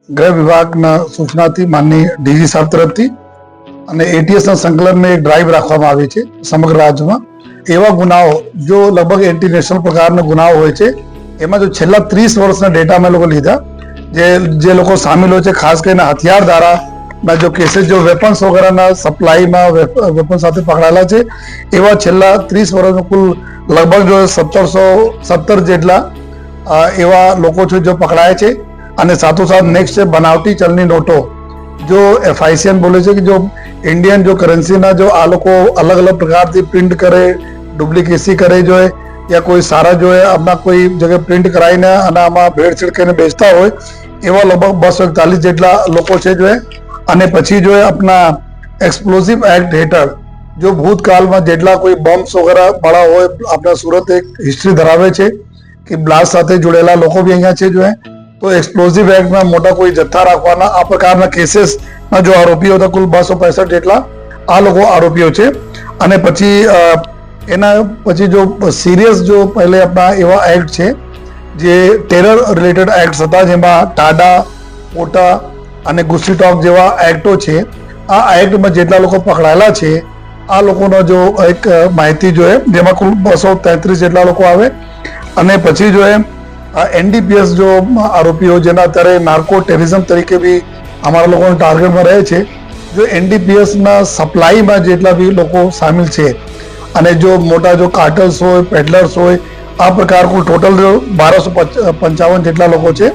ગૃહ વિભાગના સૂચનાથી માનની ડીજી સાહેબ તરફથી અને એટીએસના સંકલનમાં એક ડ્રાઈવ રાખવામાં આવી છે સમગ્ર રાજ્યમાં. એવા ગુનાઓ જો લગભગ ઇન્ટરનેશનલ પ્રકારના ગુનાઓ હોય છે એમાં જો છેલ્લા 30 વર્ષના ડેટા અમે લોકો લીધા, જે લોકો સામેલ હોય છે, ખાસ કરીને હથિયાર ધારાના જો કેસીસ, જો વેપન્સ વગેરેના સપ્લાયમાં વેપન સાથે પકડાયેલા છે, એવા છેલ્લા 30 વર્ષમાં કુલ લગભગ જો 1717 જેટલા એવા લોકો છે જો પકડાય છે. અને સાથોસાથ નેક્સ્ટ છે બનાવટી ચલણી નોટો, જો FICN બોલે છે કે જો ઇન્ડિયન જો કરન્સીના જો આ લોકો અલગ અલગ પ્રકારથી પ્રિન્ટ કરે, ડુપ્લિકેસી કરે જો યા કોઈ સારા જો આપણા કોઈ જગ્યાએ પ્રિન્ટ કરાવીને અને આમાં ભેળસેળ કરીને બેચતા હોય, એવા લગભગ 241 જેટલા લોકો છે જો. અને પછી જો આપણા એક્સપ્લોઝિવ એક્ટ હેઠળ જો ભૂતકાળમાં જેટલા કોઈ બોમ્બ્સ વગેરે મળ્યા હોય, આપણા સુરત એક હિસ્ટ્રી ધરાવે છે કે બ્લાસ્ટ સાથે જોડેલા લોકો બી અહીંયા છે જો. તો એક્સપ્લોઝિવ એક્ટમાં મોટા કોઈ જથ્થા રાખવાના આ પ્રકારના કેસીસના જો આરોપીઓ હતા, કુલ 265 જેટલા આ લોકો આરોપીઓ છે. અને પછી એના પછી જો સિરિયસ જો પહેલે આપણા એવા એક્ટ છે જે ટેરર રિલેટેડ એક્ટ હતા, જેમાં ટાડા, પોટા અને ગુસ્સીટોક જેવા એક્ટો છે. આ એક્ટમાં જેટલા લોકો પકડાયેલા છે આ લોકોનો જો એક માહિતી જોઈએ, જેમાં કુલ 233 જેટલા લોકો આવે. અને પછી જો NDPS જો આરોપીઓ જેના અત્યારે નાર્કો ટેરરિઝમ તરીકે બી અમારા લોકોના ટાર્ગેટમાં રહે છે, જો NDPSના સપ્લાયમાં જેટલા બી લોકો સામેલ છે અને જો મોટા જો કાર્ટલ્સ હોય, પેડલર્સ હોય, આ પ્રકાર કુલ ટોટલ 1255 જેટલા લોકો છે.